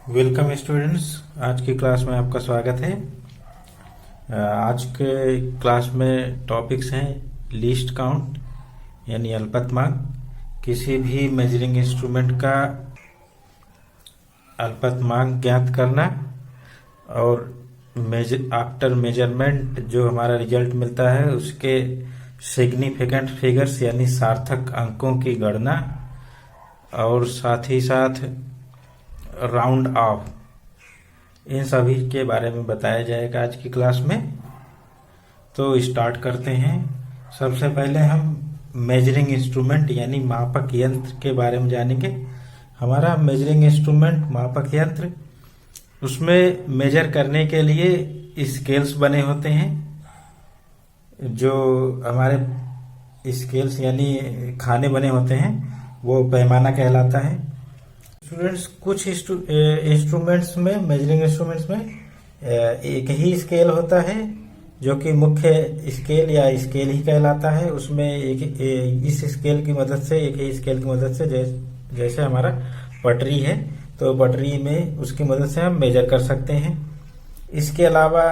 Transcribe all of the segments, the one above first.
Welcome students. आज की class में आपका स्वागत है। आज के क्लास में टॉपिक्स हैं लीस्ट काउंट यानी अल्पतमांक, किसी भी मेजरिंग इंस्ट्रूमेंट का अल्पतमांक ज्ञात करना और आफ्टर मेजरमेंट जो हमारा रिजल्ट मिलता है उसके सिग्निफिकेंट फिगर्स यानी सार्थक अंकों की गणना और साथ ही साथ राउंड ऑफ, इन सभी के बारे में बताया जाएगा आज की क्लास में। तो स्टार्ट करते हैं। सबसे पहले हम मेजरिंग इंस्ट्रूमेंट यानी मापक यंत्र के बारे में जानेंगे। हमारा मेजरिंग इंस्ट्रूमेंट मापक यंत्र, उसमें मेजर करने के लिए स्केल्स बने होते हैं। जो हमारे स्केल्स यानी खाने बने होते हैं वो पैमाना कहलाता है। स्टूडेंट्स, कुछ इंस्ट्रूमेंट्स में, मेजरिंग इंस्ट्रूमेंट्स में एक ही स्केल होता है जो कि मुख्य स्केल या स्केल ही कहलाता है। उसमें इस स्केल की मदद से, एक ही स्केल की मदद से, जैसे हमारा पटरी है तो पटरी में उसकी मदद से हम मेजर कर सकते हैं। इसके अलावा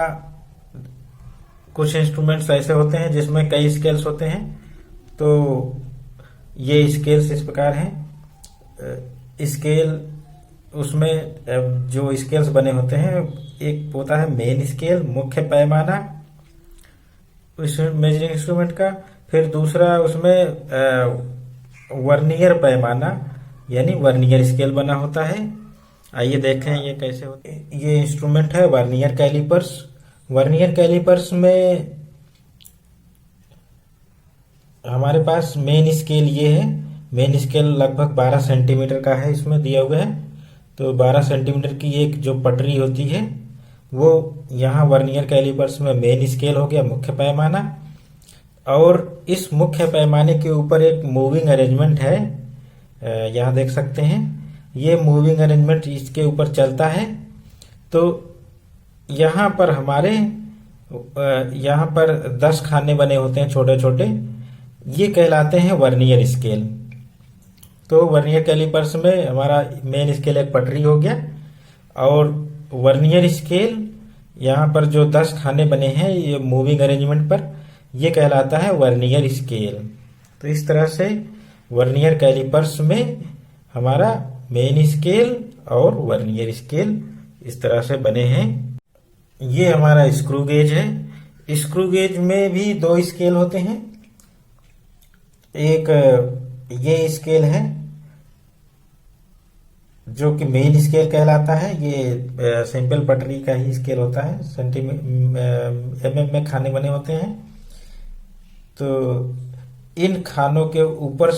कुछ इंस्ट्रूमेंट्स ऐसे होते हैं जिसमें कई स्केल्स होते हैं। तो ये स्केल्स इस प्रकार हैं। स्केल, उसमें जो स्केल्स बने होते हैं, एक होता है मेन स्केल, मुख्य पैमाना उस मेजरिंग इंस्ट्रूमेंट का। फिर दूसरा उसमें वर्नियर पैमाना यानी वर्नियर स्केल बना होता है। आइए देखें ये कैसे होते हैं। ये इंस्ट्रूमेंट है वर्नियर कैलिपर्स। वर्नियर कैलिपर्स में हमारे पास मेन स्केल ये है। मेन स्केल लगभग 12 सेंटीमीटर का है, इसमें दिया हुआ है। तो 12 सेंटीमीटर की एक जो पटरी होती है वो यहाँ वर्नियर कैलिपर्स में मेन स्केल हो गया, मुख्य पैमाना। और इस मुख्य पैमाने के ऊपर एक मूविंग अरेंजमेंट है, यहाँ देख सकते हैं। ये मूविंग अरेंजमेंट इसके ऊपर चलता है। तो यहाँ पर हमारे यहाँ पर 10 खाने बने होते हैं छोटे छोटे, ये कहलाते हैं वर्नियर स्केल। तो वर्नियर कैलिपर्स में हमारा मेन स्केल एक पटरी हो गया और वर्नियर स्केल, यहाँ पर जो 10 खाने बने हैं ये मूविंग अरेंजमेंट पर, ये कहलाता है वर्नियर स्केल। तो इस तरह से वर्नियर कैलिपर्स में हमारा मेन स्केल और वर्नियर स्केल इस तरह से बने हैं। ये हमारा स्क्रू गेज है। स्क्रू गेज में भी 2 स्केल होते हैं। एक ये स्केल है जो कि मेन स्केल कहलाता है। ये सिंपल पटरी का ही स्केल होता है, एमएम में खाने बने होते हैं। तो इन खानों के ऊपर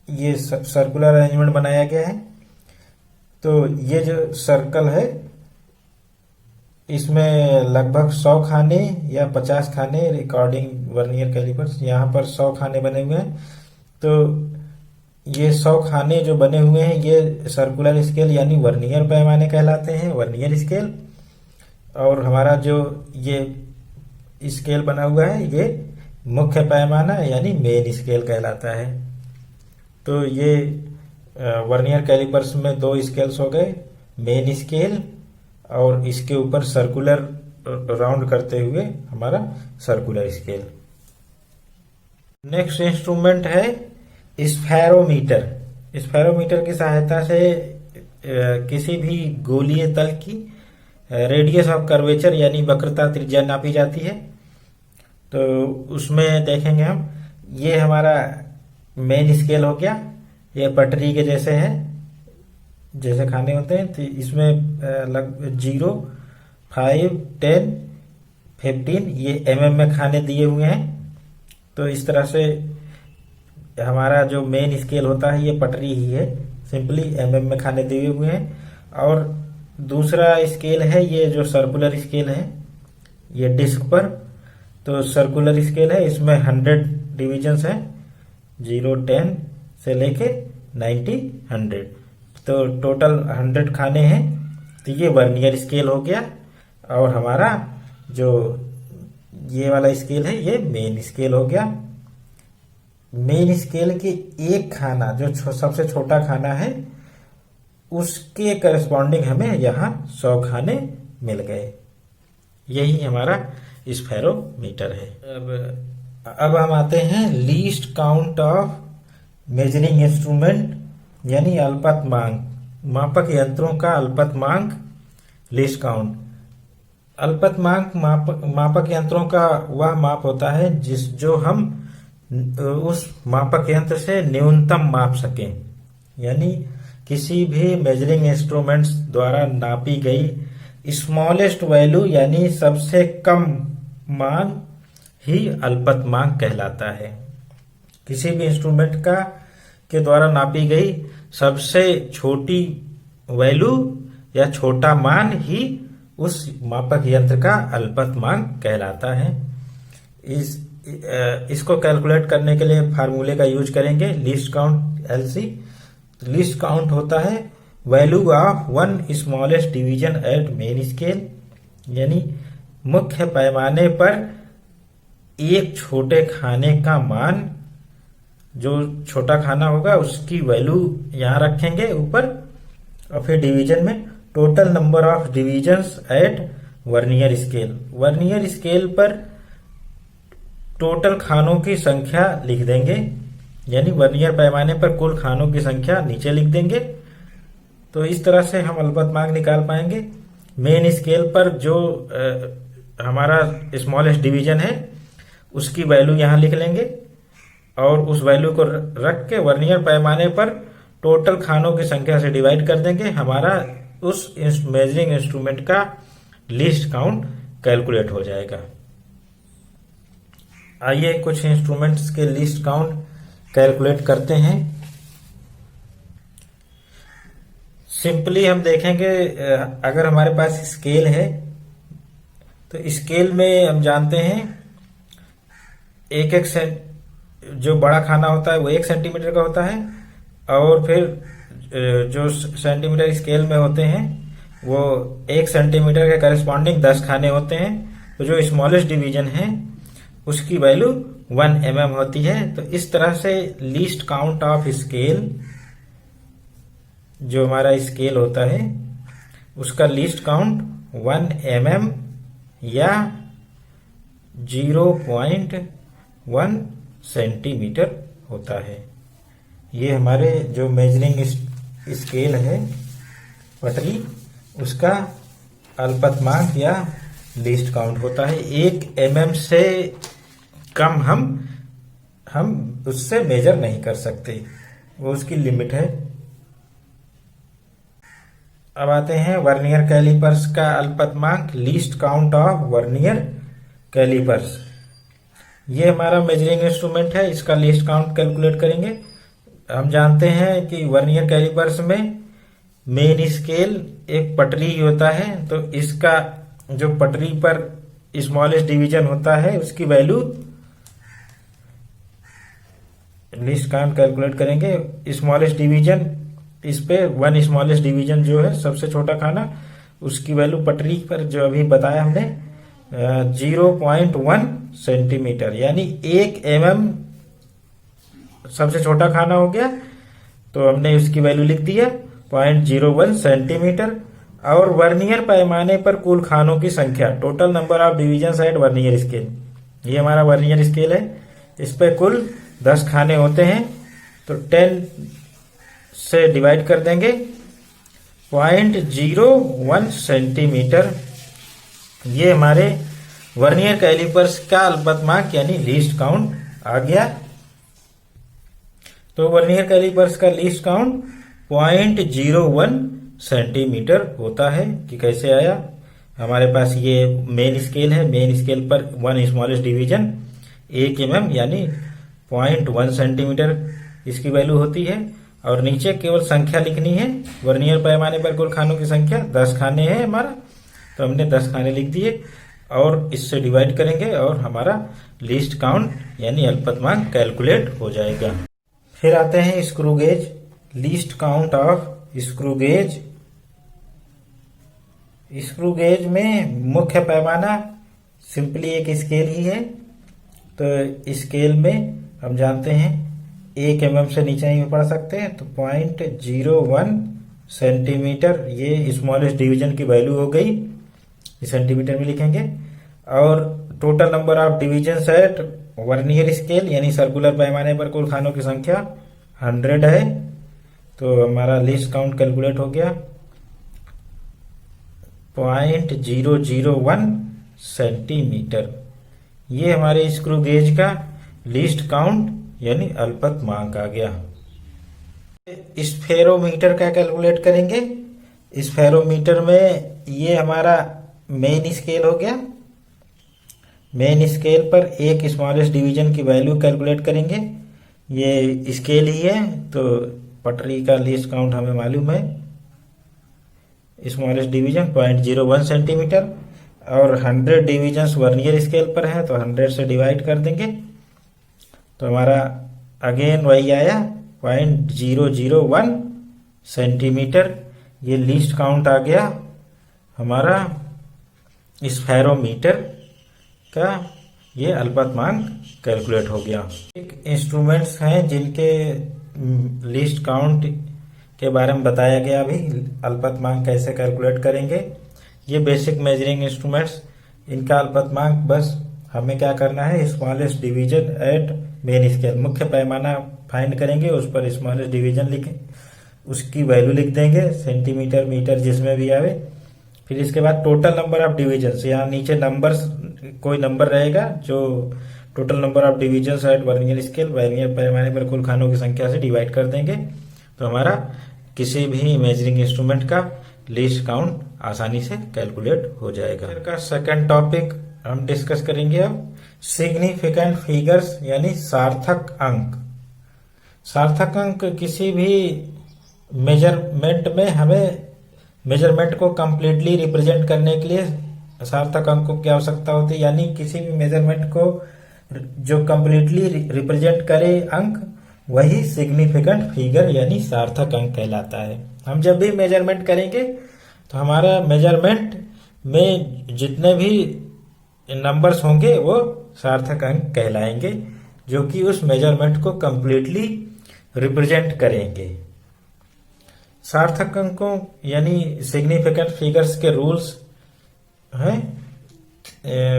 ये सर्कुलर अरेंजमेंट बनाया गया है। तो ये जो सर्कल है इसमें लगभग 100 खाने या 50 खाने, रिकॉर्डिंग वर्नियर कैलिपर्स, यहाँ पर 100 खाने बने हुए हैं। तो ये 100 खाने जो बने हुए हैं ये सर्कुलर स्केल यानी वर्नियर पैमाने कहलाते हैं, वर्नियर स्केल। और हमारा जो ये स्केल बना हुआ है ये मुख्य पैमाना यानी मेन स्केल कहलाता है। तो ये वर्नियर कैलिपर्स में 2 स्केल्स हो गए, मेन स्केल और इसके ऊपर सर्कुलर राउंड करते हुए हमारा सर्कुलर स्केल। नेक्स्ट इंस्ट्रूमेंट है स्फेरोमीटर। स्फेरोमीटर की सहायता से किसी भी गोलीय तल की रेडियस ऑफ कर्वेचर यानी वक्रता त्रिज्या नापी जाती है। तो उसमें देखेंगे हम, ये हमारा मेन स्केल हो गया, ये पटरी के जैसे है, जैसे खाने होते हैं। तो इसमें लगभग 0, 5, 10, 15 ये एमएम में खाने दिए हुए हैं। तो इस तरह से हमारा जो मेन स्केल होता है ये पटरी ही है, सिंपली एमएम में खाने दिए हुए हैं। और दूसरा स्केल है ये जो सर्कुलर स्केल है, ये डिस्क पर। तो सर्कुलर स्केल है, इसमें 100 डिविजन्स हैं, 0, 10 से लेके 90, 100। तो टोटल 100 खाने हैं। तो ये वर्नियर स्केल हो गया। और हमारा जो ये वाला स्केल है ये मेन स्केल हो गया। मेन स्केल के एक खाना जो सबसे छोटा खाना है उसके करस्पॉन्डिंग हमें यहाँ 100 खाने मिल गए। यही हमारा स्फेरोमीटर है। अब हम आते हैं least count of measuring instrument, यानी अल्पतमांक, मापक यंत्रों का अल्पतमांक लीस्ट काउंट। अल्पतमांक मापक यंत्रों का वह माप होता है जो हम उस मापक यंत्र से न्यूनतम माप सकें, यानी किसी भी मेजरिंग इंस्ट्रूमेंट्स द्वारा नापी गई स्मॉलेस्ट वैल्यू यानी सबसे कम मान ही अल्पतमांक कहलाता है। किसी भी इंस्ट्रूमेंट के द्वारा नापी गई सबसे छोटी वैल्यू या छोटा मान ही उस मापक यंत्र का अल्पतमांक कहलाता है। इसको कैलकुलेट करने के लिए फार्मूले का यूज करेंगे least count LC। Least count होता है value of one smallest division at main scale, यानी मुख्य पैमाने पर एक छोटे खाने का मान, जो छोटा खाना होगा उसकी वैल्यू यहां रखेंगे ऊपर, और फिर डिवीजन में total number of divisions at vernier scale. Vernier scale पर टोटल खानों की संख्या लिख देंगे, यानी वर्नियर पैमाने पर कुल खानों की संख्या नीचे लिख देंगे। तो इस तरह से हम अल्पतमांक निकाल पाएंगे। मेन स्केल पर जो हमारा स्मॉलेस्ट डिवीजन है उसकी वैल्यू यहां लिख लेंगे और उस वैल्यू को रख के वर्नियर पैमाने पर टोटल खानों की संख्या से डिवाइड कर देंगे। हमारा उस मेजरिंग इंस्ट्रूमेंट का लीस्ट काउंट कैलकुलेट हो जाएगा। आइए कुछ इंस्ट्रूमेंट्स के लीस्ट काउंट कैलकुलेट करते हैं। सिंपली हम देखेंगे, अगर हमारे पास स्केल है तो स्केल में हम जानते हैं एक जो बड़ा खाना होता है वो 1 सेंटीमीटर का होता है, और फिर जो सेंटीमीटर स्केल में होते हैं वो 1 सेंटीमीटर के करस्पॉन्डिंग 10 खाने होते हैं। तो जो स्मॉलेस्ट डिवीजन है उसकी वैल्यू 1 mm होती है। तो इस तरह से लीस्ट काउंट ऑफ स्केल, जो हमारा स्केल होता है उसका लीस्ट काउंट 1 mm या 0.1 सेंटीमीटर होता है। ये हमारे जो मेजरिंग स्केल है पटरी, उसका अल्पतमांक या लीस्ट काउंट होता है। 1 mm से कम हम उससे मेजर नहीं कर सकते, वो उसकी लिमिट है। अब आते हैं वर्नियर कैलिपर्स का अल्पतमांक, least count of vernier calipers. ये हमारा मेजरिंग इंस्ट्रूमेंट है, इसका लीस्ट काउंट कैलकुलेट करेंगे। हम जानते हैं कि वर्नियर कैलिपर्स में मेन स्केल एक पटरी ही होता है, तो इसका जो पटरी पर स्मॉलेस्ट डिवीजन होता है उसकी वैल्यू, लीस्ट काउंट कैलकुलेट करेंगे। स्मॉलेस्ट डिवीजन, इस पे 1 स्मॉलेस्ट डिवीजन जो है सबसे छोटा खाना, उसकी वैल्यू पटरी पर जो अभी बताया हमने 0.1 सेंटीमीटर, यानी 1 mm सबसे छोटा खाना हो गया। तो हमने उसकी वैल्यू लिख दी है 0.01 सेंटीमीटर। और वर्नियर पैमाने पर कुल खानों की संख्या, total number of division at vernier scale, ये हमारा वर्नियर स्केल है। इस पे कुल 10 खाने होते हैं, तो 10 से डिवाइड कर देंगे 0.01 सेंटीमीटर। ये हमारे वर्नियर कैलिपर्स का अल्पतमांक यानी लीस्ट काउंट आ गया। तो वर्नियर कैलिपर्स का लीस्ट काउंट 0.01 सेंटीमीटर होता है। कि कैसे आया, हमारे पास ये मेन स्केल है, मेन स्केल पर 1 स्मॉलेस्ट डिवीजन 1 mm यानी 0.1 सेंटीमीटर इसकी वैल्यू होती है। और नीचे केवल संख्या लिखनी है, वर्नियर पैमाने पर कुल खानों की संख्या 10 खाने हैं हमारा, तो हमने 10 खाने लिख दिए और इससे डिवाइड करेंगे और हमारा लीस्ट काउंट यानी अल्पतमांक कैलकुलेट हो जाएगा। फिर आते हैं screw gauge, least count of screw gauge. Screw gauge में मुख्य पैमाना सिंपली एक स्केल ही है, तो स्केल में हम जानते हैं 1 mm से नीचे नहीं पढ़ सकते हैं, तो 0.01 सेंटीमीटर, ये स्मॉलेस्ट डिवीजन की वैल्यू हो गई, सेंटीमीटर में लिखेंगे। और total number of division at vernier scale यानी सर्कुलर पैमाने पर कुल खानों की संख्या 100 है। तो हमारा लीस्ट काउंट कैलकुलेट हो गया 0.001 सेंटीमीटर। ये हमारे स्क्रू गेज का लीस्ट काउंट यानी अल्पतमांक आ गया। स्फेरोमीटर का कैलकुलेट करेंगे। स्फेरोमीटर में ये हमारा मेन स्केल हो गया। मेन स्केल पर एक स्मॉलेस्ट डिवीजन की वैल्यू कैलकुलेट करेंगे। ये स्केल ही है तो पटरी का लीस्ट काउंट हमें मालूम है। स्मॉलेस्ट डिवीजन 0.01 सेंटीमीटर और 100 डिवीजन वर्नियर स्केल पर है तो 100 से डिवाइड कर देंगे तो हमारा अगेन वही आया 0.001 सेंटीमीटर। ये लीस्ट काउंट आ गया हमारा स्फेरोमीटर का, ये अल्पतमांक कैलकुलेट हो गया। एक इंस्ट्रूमेंट्स हैं जिनके लीस्ट काउंट के बारे में बताया गया अभी, अल्पतमांक कैसे कैलकुलेट करेंगे। ये बेसिक मेजरिंग इंस्ट्रूमेंट्स, इनका अल्पतमांक बस हमें क्या करना है, smallest division at main scale, मुख्य पैमाना फाइंड करेंगे, उस पर स्मॉलेस्ट डिवीजन लिखें, उसकी वैल्यू लिख देंगे, सेंटीमीटर मीटर जिसमें भी आवे। फिर इसके बाद टोटल नंबर ऑफ डिवीजन, यहाँ नीचे नंबर्स कोई नंबर रहेगा जो total number of division at vernier scale, vernier पैमाने पर कुल खानों की संख्या से डिवाइड कर देंगे तो हमारा किसी भी मेजरिंग इंस्ट्रूमेंट का लीस्ट काउंट आसानी से कैलकुलेट हो जाएगा। का सेकंड टॉपिक हम डिस्कस करेंगे अब सिग्निफिकेंट फिगर्स यानी सार्थक अंक। सार्थक अंक किसी भी मेजरमेंट में हमें मेजरमेंट को कंप्लीटली रिप्रेजेंट करने के लिए सार्थक अंकों की आवश्यकता होती है, यानी किसी भी मेजरमेंट को जो कंप्लीटली रिप्रेजेंट करे अंक, वही सिग्निफिकेंट फिगर यानी सार्थक अंक कहलाता है। हम जब भी मेजरमेंट करेंगे तो हमारा मेजरमेंट में जितने भी नंबर्स होंगे वो सार्थक अंक कहलाएंगे, जो कि उस मेजरमेंट को कंप्लीटली रिप्रेजेंट करेंगे। सार्थक अंकों यानी सिग्निफिकेंट फिगर्स के रूल्स हैं,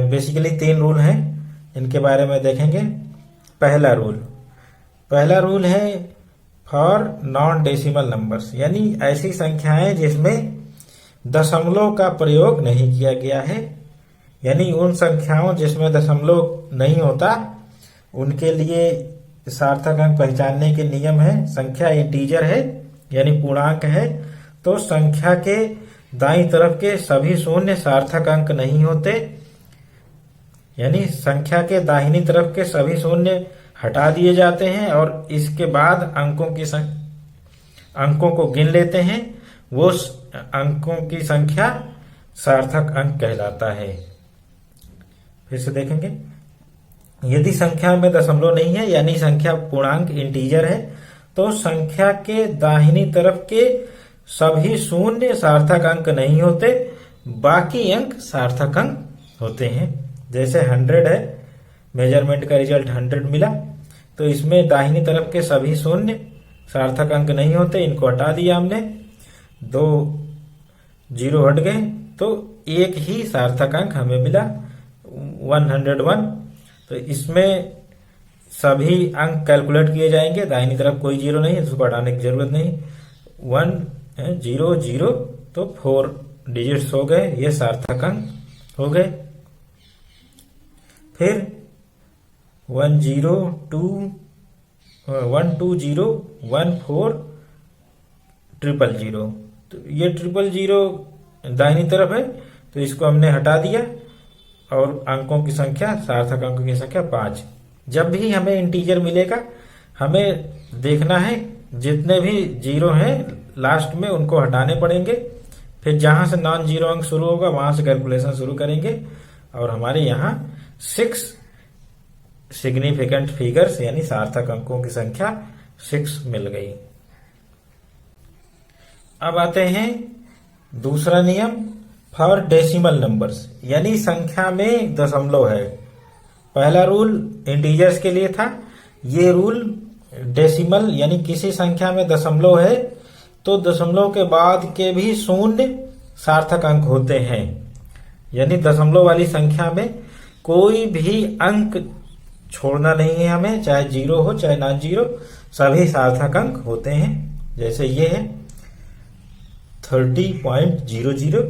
बेसिकली 3 रूल हैं, इनके बारे में देखेंगे। पहला रूल है फॉर नॉन डेसिमल नंबर्स, यानी ऐसी संख्याएं जिसमें दशमलव का प्रयोग नहीं किया गया है, यानी उन संख्याओं जिसमें दशमलव नहीं होता उनके लिए सार्थक अंक पहचानने के नियम है। संख्या इंटीजर है यानी पूर्णांक है तो संख्या के दाईं तरफ के सभी शून्य सार्थक अंक नहीं होते, यानी संख्या के दाहिनी तरफ के सभी शून्य हटा दिए जाते हैं और इसके बाद अंकों को गिन लेते हैं, वो अंकों की संख्या सार्थक अंक कहलाता है। फिर से देखेंगे, यदि संख्या में दशमलव नहीं है यानी संख्या पूर्णांक इंटीजर है तो संख्या के दाहिनी तरफ के सभी शून्य सार्थक अंक नहीं होते, बाकी अंक सार्थक अंक होते हैं। जैसे 100 है, मेजरमेंट का रिजल्ट 100 मिला तो इसमें दाहिनी तरफ के सभी शून्य सार्थक अंक नहीं होते, इनको हटा दिया हमने, 2 0 हट गए तो एक ही सार्थक अंक हमें मिला 101। तो इसमें सभी अंक कैलकुलेट किए जाएंगे, दाहिनी तरफ कोई 0 नहीं है, उसको हटाने की जरूरत नहीं, 1 0 0 तो 4 डिजिट्स हो गए, ये सार्थक अंक हो गए। फिर 1 0 2 1 2 0 1 4 0 0 तो ये 0 0 दाहिनी तरफ है तो इसको हमने हटा दिया और अंकों की संख्या, सार्थक अंकों की संख्या 5। जब भी हमें इंटीजर मिलेगा हमें देखना है जितने भी 0 हैं लास्ट में उनको हटाने पड़ेंगे, फिर जहां से नॉन 0 अंक शुरू होगा वहां से कैलकुलेशन शुरू करेंगे और हमारे यहाँ 6 सिग्निफिकेंट फिगर्स यानी सार्थक अंकों की संख्या 6 मिल गई। अब आते हैं दूसरा नियम फॉर डेसिमल नंबर्स, यानी संख्या में दशमलव है। पहला रूल इंटीजर्स के लिए था, ये रूल डेसिमल यानी किसी संख्या में दशमलव है तो दशमलव के बाद के भी शून्य सार्थक अंक होते हैं। यानी दशमलव वाली संख्या में कोई भी अंक छोड़ना नहीं है हमें, चाहे जीरो हो चाहे नॉन जीरो, सभी सार्थक अंक होते हैं। जैसे ये है 30.00,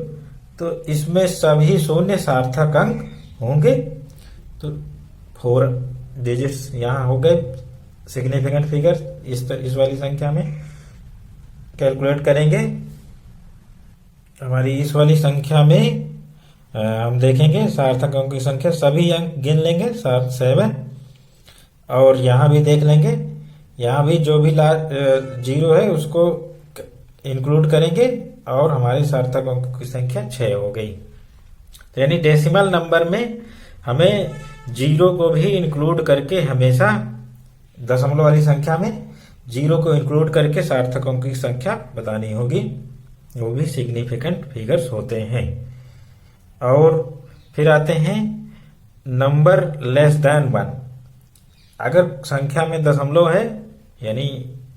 तो इसमें सभी शून्य सार्थक अंक होंगे। तो 4 डिजिट्स यहाँ हो गए सिग्निफिकेंट फिगर। इस वाली संख्या में कैलकुलेट करेंगे। हमारी इस वाली संख्या में हम देखेंगे सार्थक अंकों की संख्या, सभी अंक गिन लेंगे 7। और यहाँ भी देख लेंगे, यहाँ भी जो भी जीरो है उसको इंक्लूड करेंगे और हमारे सार्थक अंकों की संख्या 6 हो गई। तो यानी डेसिमल नंबर में हमें जीरो को भी इंक्लूड करके, हमेशा दशमलव वाली संख्या में जीरो को इंक्लूड करके सार्थक अंकों की संख्या बतानी होगी, वो भी सिग्निफिकेंट फिगर्स होते हैं। और फिर आते हैं नंबर लेस देन 1। अगर संख्या में दशमलव है यानी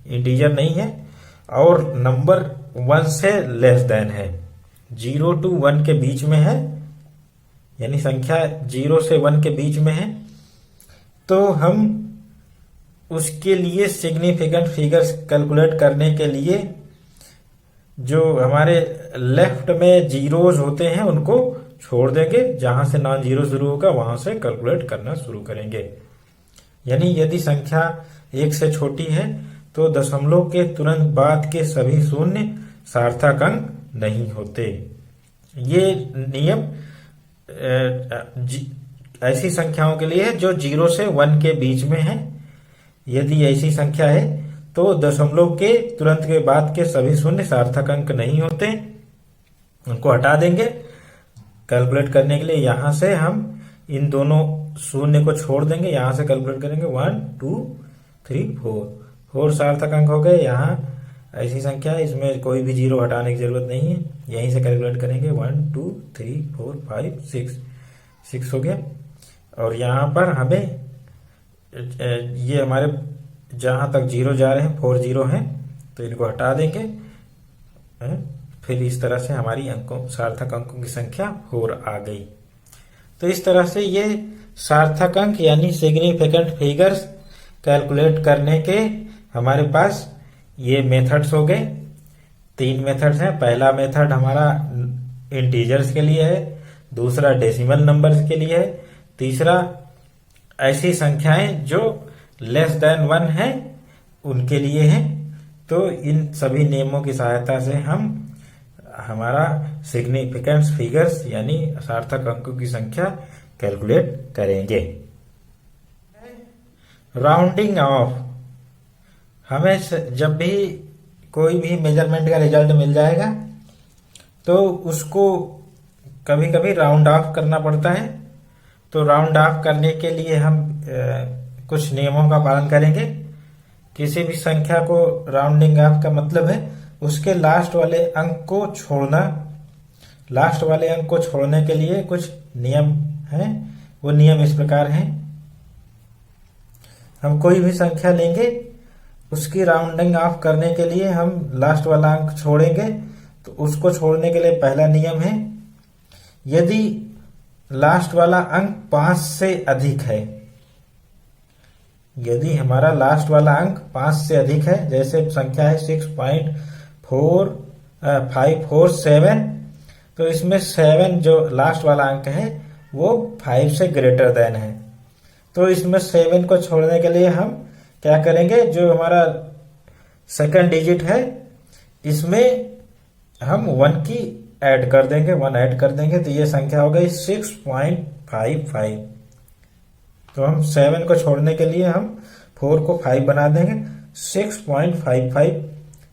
इंटीजर नहीं है और नंबर 1 से लेस देन है, 0 to 1 के बीच में है, यानी संख्या 0 से 1 के बीच में है, तो हम उसके लिए सिग्निफिकेंट फिगर्स कैलकुलेट करने के लिए जो हमारे लेफ्ट में जीरोज होते हैं उनको छोड़ देंगे, जहां से नॉन जीरो शुरू होगा वहां से कैलकुलेट करना शुरू करेंगे। यानी यदि संख्या 1 से छोटी है तो दशमलव के तुरंत बाद के सभी शून्य सार्थक अंक नहीं होते। ये नियम ऐसी संख्याओं के लिए है जो 0 से 1 के बीच में है। यदि ऐसी संख्या है तो दशमलव के तुरंत के बाद के सभी शून्य सार्थक अंक नहीं होते, उनको हटा देंगे कैलकुलेट करने के लिए। यहां से हम इन दोनों शून्य को छोड़ देंगे, यहां से कैलकुलेट करेंगे 1 2 3 4 सार्थक अंक हो गए। यहाँ ऐसी संख्या है, इसमें कोई भी जीरो हटाने की जरूरत नहीं है, यहीं से कैलकुलेट करेंगे 1 2 3 4 5 6 हो गया। और यहाँ पर हमें ये हमारे जहां तक जीरो जा रहे हैं 4 जीरो हैं, तो इनको हटा देंगे। फिर इस तरह से हमारी सार्थक अंकों की संख्या 4 आ गई। तो इस तरह से ये सार्थक अंक यानी सिग्निफिकेंट फिगर्स कैलकुलेट करने के हमारे पास ये मेथड्स हो गए। 3 मेथड्स हैं। पहला मेथड हमारा इंटीजर्स के लिए है, दूसरा डेसिमल नंबर्स के लिए है, तीसरा ऐसी संख्याएं जो लेस देन 1 है उनके लिए है। तो इन सभी नियमों की सहायता से हम हमारा सिग्निफिकेंट फिगर्स यानी सार्थक अंकों की संख्या कैलकुलेट करेंगे। राउंडिंग ऑफ, हमें जब भी कोई भी मेजरमेंट का रिजल्ट मिल जाएगा तो उसको कभी कभी राउंड ऑफ करना पड़ता है। तो राउंड ऑफ करने के लिए हम कुछ नियमों का पालन करेंगे। किसी भी संख्या को राउंडिंग ऑफ का मतलब है उसके लास्ट वाले अंक को छोड़ना। लास्ट वाले अंक को छोड़ने के लिए कुछ नियम हैं, वो नियम इस प्रकार हैं। हम कोई भी संख्या लेंगे, उसकी राउंडिंग ऑफ करने के लिए हम लास्ट वाला अंक छोड़ेंगे। तो उसको छोड़ने के लिए पहला नियम है, यदि लास्ट वाला अंक 5 से अधिक है, यदि हमारा लास्ट वाला अंक 5 से अधिक है, जैसे संख्या है 6.547, तो इसमें 7 जो लास्ट वाला अंक है वो 5 से ग्रेटर देन है। तो इसमें 7 को छोड़ने के लिए हम क्या करेंगे, जो हमारा सेकंड डिजिट है इसमें हम 1 की ऐड कर देंगे, 1 ऐड कर देंगे, तो ये संख्या हो गई 6.55। तो हम 7 को छोड़ने के लिए हम 4 को 5 बना देंगे, 6.55।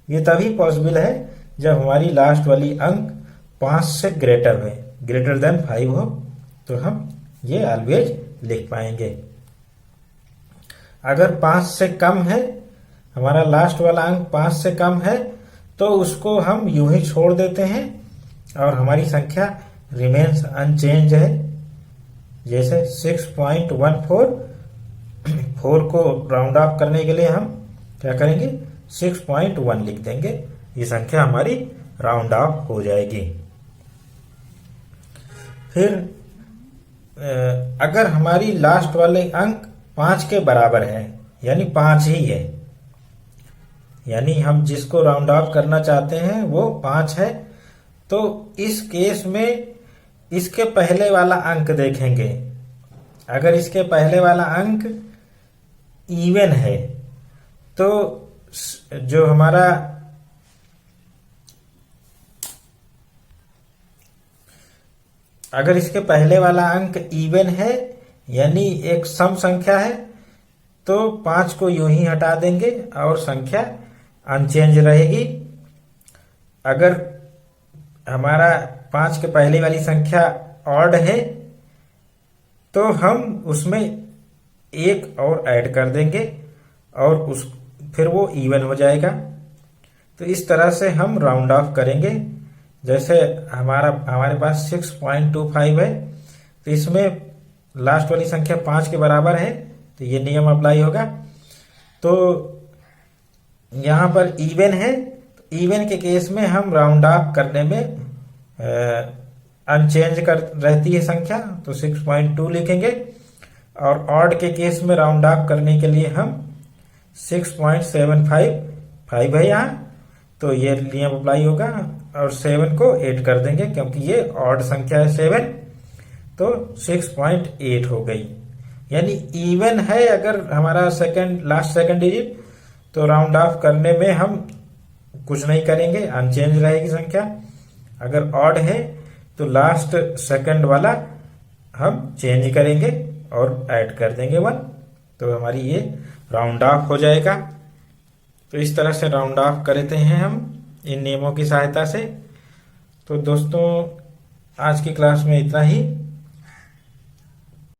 ये तभी पॉसिबल है जब हमारी लास्ट वाली अंक 5 से ग्रेटर है, ग्रेटर देन 5 हो, तो हम ये ऑलवेज लिख पाएंगे। अगर 5 से कम है, हमारा लास्ट वाला अंक 5 से कम है, तो उसको हम यूं ही छोड़ देते हैं और हमारी संख्या रिमेन्स अनचेंज है। जैसे 6.14, 4 को राउंड ऑफ करने के लिए हम क्या करेंगे, 6.1 लिख देंगे। ये संख्या हमारी राउंड ऑफ हो जाएगी। फिर अगर हमारी लास्ट वाले अंक 5 के बराबर है, यानी 5 ही है, यानी हम जिसको राउंड ऑफ करना चाहते हैं वो 5 है, तो इस केस में इसके पहले वाला अंक देखेंगे। अगर इसके पहले वाला अंक इवन है तो जो हमारा अगर इसके पहले वाला अंक इवन है यानी एक सम संख्या है, तो 5 को यूं ही हटा देंगे और संख्या अनचेंज रहेगी। अगर हमारा 5 के पहले वाली संख्या ऑड है तो हम उसमें 1 और ऐड कर देंगे और फिर वो इवन हो जाएगा। तो इस तरह से हम राउंड ऑफ करेंगे। जैसे हमारे पास 6.25 है, तो इसमें लास्ट वाली संख्या 5 के बराबर है, तो ये नियम अप्लाई होगा। तो यहां पर इवन है, तो इवन के केस में हम राउंड ऑफ करने में अनचेंज रहती है संख्या, तो 6.2 लिखेंगे। और ऑड के केस में राउंड ऑफ करने के लिए हम 6.75 है यहाँ, तो ये नियम अप्लाई होगा और 7 को 8 कर देंगे क्योंकि ये ऑड संख्या है 7, तो 6.8 हो गई। यानी इवन है अगर हमारा लास्ट सेकंड डिजिट, तो राउंड ऑफ करने में हम कुछ नहीं करेंगे, अनचेंज रहेगी संख्या। अगर ऑड है तो लास्ट सेकंड वाला हम चेंज करेंगे और ऐड कर देंगे 1, तो हमारी ये राउंड ऑफ हो जाएगा। तो इस तरह से राउंड ऑफ करते हैं हम इन नियमों की सहायता से। तो दोस्तों आज की क्लास में इतना ही।